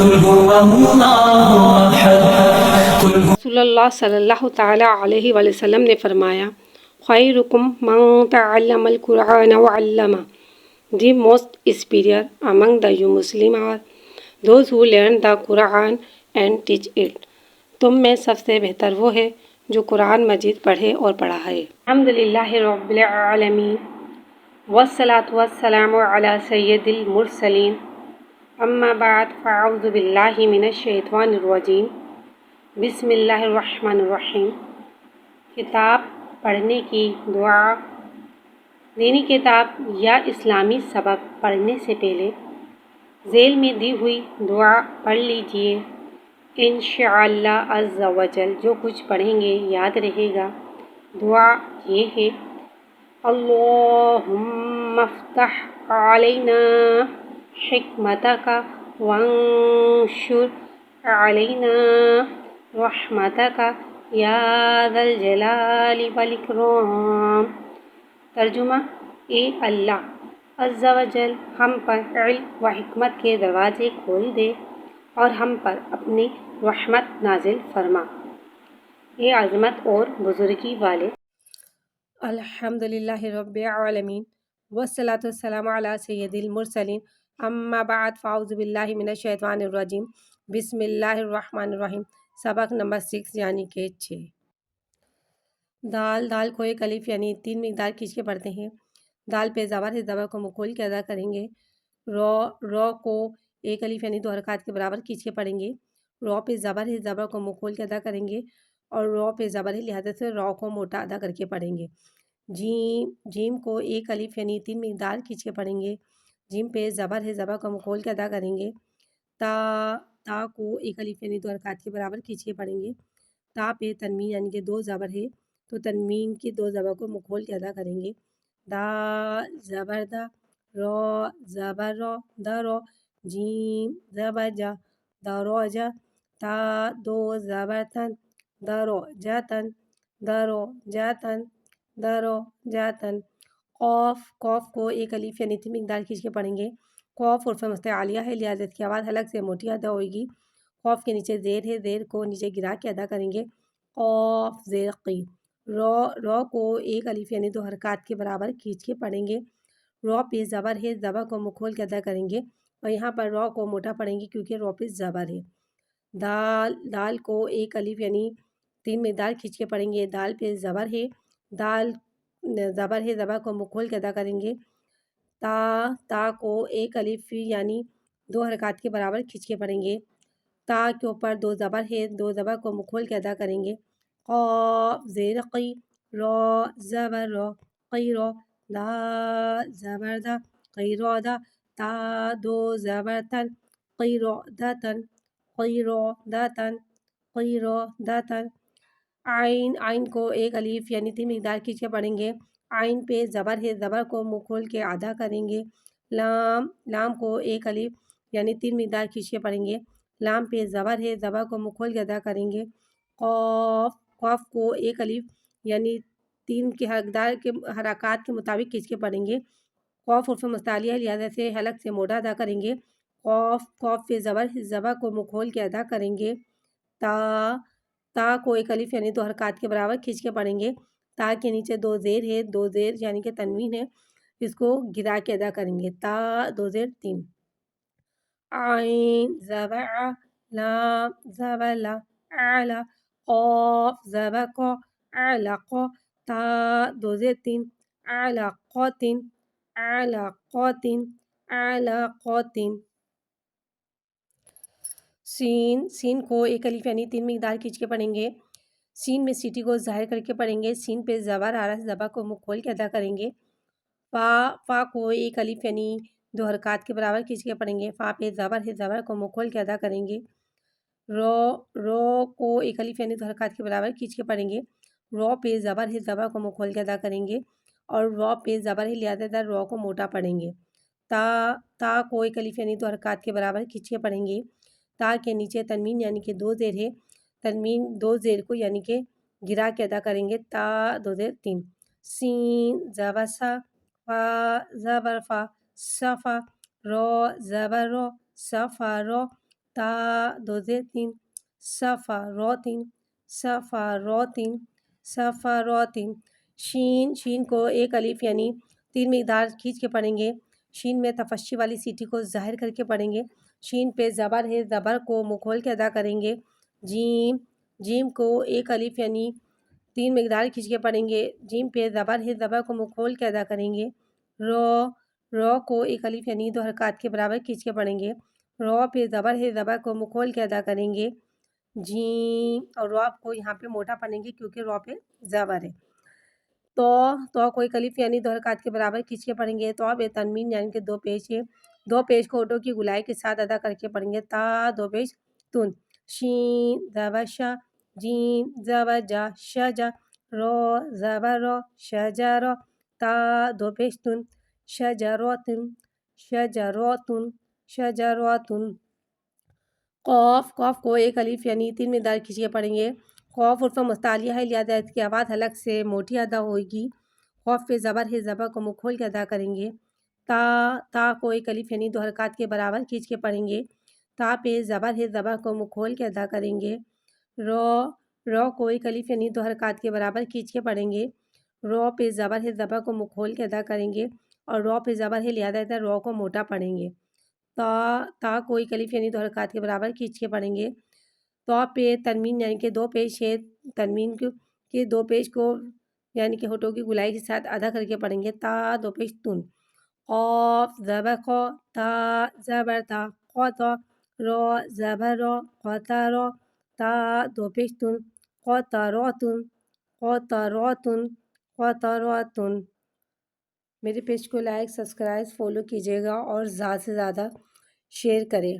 قل هو الله أحد قل رسول اللہ صلی اللہ تعالیٰ علیہ وآلہ وسلم نے فرمایا، خیرکم من تعلم القرآن وعلمہ. The most superior among the you Muslim are those who learn the Quran and teach it. تم میں سب سے بہتر وہ ہے جو قرآن مجید پڑھے اور پڑھائے. الحمدللہ رب العالمین والصلاة والسلام علی سید المرسلین. اما بعد فاعوذ باللہ من الشیطان الرجیم. بسم اللہ الرحمن الرحیم. کتاب پڑھنے کی دعا. دینی کتاب یا اسلامی سبق پڑھنے سے پہلے ذیل میں دی ہوئی دعا پڑھ لیجئے. انشاءاللہ عز و جل جو کچھ پڑھیں گے یاد رہے گا. دعا یہ ہے: اللہم افتح علینا حکمتک وانشر علینا رحمتک یا ذا الجلال والاکرام. ترجمہ: اے اللہ عز و جل ہم پر علم و حکمت کے دروازے کھول دے اور ہم پر اپنی رحمت نازل فرما. اے عظمت اور بزرگی والے. الحمدللہ رب العالمین والصلاة والسلام علی سید المرسلین. اما بعد فاعوذ باللہ من الشیطان الرجیم. بسم اللہ الرحمن الرحیم. سبق نمبر 6 یعنی کہ 6. دال کو ایک الف یعنی 3 مقدار کھینچ کے پڑھتے ہیں. دال پہ زبر ہے، زبر کو منہ کھول کے ادا کریں گے. رو کو ایک الف یعنی 2 حرکات کے برابر کھینچ کے پڑھیں گے. رو پہ زبر ہے، زبر کو منہ کھول کے ادا کریں گے اور رو پہ زبر ہے، لہٰذا سے رو کو موٹا ادا کر کے پڑھیں گے. جیم کو ایک الف یعنی 3 مقدار کھینچ کے پڑھیں گے. جیم پہ زبر ہے، زبر کو منہ کھول کے ادا کریں گے. تا کو ایک الف یعنی 2 حرکات کے برابر کھینچ کے پڑھیں گے. تا پہ تنوین یعنی کہ 2 زبر ہے تو تنوین کی 2 زبر کو منہ کھول کے ادا کریں گے. دال زبر دا، رو زبر رو، درو. جیم زبر جا، درو جا. تا 2 زبر تن، درو جاتن، درو جاتن، درو جاتن. قوف کو ایک الف یعنی 3 مقدار کھینچ کے پڑھیں گے. قوف حرف مستعلیہ ہے، لہٰذا اس کی آواز حلق سے موٹی ادا ہوئے گی. قوف کے نیچے زیر ہے، زیر کو نیچے گرا کے ادا کریں گے. قوف زیر قی. رو کو ایک الف یعنی 2 حرکات کے برابر کھینچ کے پڑھیں گے. رو پہ زبر ہے، زبر کو منہ کھول کے ادا کریں گے اور یہاں پر رو کو موٹا پڑھیں گے کیونکہ رو پہ زبر ہے. دال کو ایک الف یعنی 3 مقدار کھینچ کے پڑھیں گے. دال پہ زبر ہے، دال زبر ہے، زبر کو منہ کھول کے ادا کریں گے. تا کو ایک الف یعنی 2 حرکات کے برابر کھینچ کے پڑھیں گے. تا کے اوپر 2 زبر ہے، 2 زبر کو منہ کھول کے ادا کریں گے. قاف زیر قی. رو زبر رو، قی رو. دال زبر دا، قی رو دا. تا 2 زبر تن، قی رو دا تن، قی رو دا تن، قی رو دا تن. عین کو ایک الف یعنی 3 مقدار کھینچ کے پڑھیں گے. عین پہ زبر ہے، زبر کو منہ کھول کے ادا کریں گے. لام کو ایک الف یعنی 3 مقدار کھینچ کے پڑھیں گے. لام پہ زبر ہے، زبر کو منہ کھول کے ادا کریں گے. قاف کو ایک الف یعنی 3 کے حرکات کے مطابق کھینچ کے پڑھیں گے. قاف حرف مستعلیہ ہے، لہٰذا سے حلق سے موٹا ادا کریں گے. قاف پہ زبر کو منہ کھول کے ادا کریں گے. تا کو ایک الف یعنی 2 حرکات کے برابر کھینچ کے پڑھیں گے. تا کے نیچے 2 زیر ہے، 2 زیر یعنی کہ تنوین ہے، اس کو گرا کے ادا کریں گے. تا 2 زیر 3. عین زبر ع، لام زبر لا، اعلی. قاف زبر کو، علق. تا 2 زیر 3. علقۃ، علقۃ، علقۃ. سین کو ایک الف یعنی 3 مقدار کھینچ کے پڑھیں گے. سین میں سیٹی کو ظاہر کر کے پڑھیں گے. سین پہ زبر آ رہا ہے، زبر کو منہ کھول کے ادا کریں گے. فا کو ایک الف یعنی 2 حرکات کے برابر کھینچ کے پڑھیں گے. فا پہ زبر ہے، زبر کو منہ کھول کے ادا کریں گے. رو کو ایک الف یعنی 2 حرکات کے برابر کھینچ کے پڑھیں گے. رو پہ زبر ہے، زبر کو منہ کھول کے ادا کریں گے اور رو پہ زبر ہے، لہٰذا رو کو موٹا پڑھیں گے. تا کو ایک الف یعنی 2 حرکات کے برابر کھینچ کے پڑھیں گے. تا کے نیچے تنوین یعنی کہ 2 زیر ہے، تنوین 2 زیر کو یعنی کہ گرا کے ادا کریں گے. تا 2 زیر 3. سین زبر سا، فا زبر فا، صفا. رو زبر رو، صفا رو. تا دو زیر تین سفراتن سفراتن سفراتن شین کو ایک الف یعنی تین مقدار کھینچ کے پڑھیں گے. شین میں تفشی والی سیٹی کو ظاہر کر کے پڑھیں گے. شین پہ زبر ہے، زبر کو منہ کھول کے ادا کریں گے. جیم کو ایک الف یعنی تین مقدار کھینچ کے پڑھیں گے. جیم پہ زبر ہے، زبر کو منہ کھول کے ادا کریں گے. رو کو ایک الف یعنی دو حرکات کے برابر کھینچ کے پڑھیں گے. رو پہ زبر ہے، زبر کو منہ کھول کے ادا کریں گے. جیم اور رو کو یہاں پہ موٹا پڑھیں گے کیونکہ رو پہ زبر ہے. تو کو ایک الف یعنی دو حرکات کے برابر کھینچ کے پڑھیں گے. تو بے تنوین یعنی کہ دو پیش ہے. دو پیش کو ہونٹوں کی گلائی کے ساتھ ادا کر کے پڑھیں گے. تا دو پیش تن شین زبر شا جیم زبر جا شجا رو زبر رو شجر تا دو پیش تن شجراتن شجراتن شجراتن. قاف کو ایک الف یعنی تین مقدار کھینچ کے پڑھیں گے. قاف حرف مستعلیہ ہے لہٰذا اس کی آواز حلق سے موٹی ادا ہوگی. قاف پہ زبر ہے، زبر کو منہ کھول کے ادا کریں گے. تا کو ایک الف یعنی دو حرکات کے برابر کھینچ کے پڑھیں گے. تا پہ زبر ہے، زبر کو منہ کھول کے ادا کریں گے. رو کو ایک الف یعنی دو حرکات کے برابر کھینچ کے پڑھیں گے. رو پہ زبر ہے، زبر کو منہ کھول کے ادا کریں گے اور رو پہ زبر ہے لہٰذا رو کو موٹا پڑھیں گے. تا کو ایک الف یعنی دو حرکات کے برابر کھینچ کے پڑھیں گے. تو پہ تنوین یعنی کہ دو پیش ہے. تنوین کے دو پیش کو یعنی کہ ہونٹوں کی گلائی کے ساتھ ادا کر کے پڑھیں گے. تا دو پیش تن قاف زبر خو تا زبر تا قطع رو زبر رو قطر تا دو پیش تن قطراتن قطراتن قطراتن. میرے پیج کو لائک، سبسکرائب، فالو کیجیے گا اور زیادہ سے زیادہ شیئر کریں.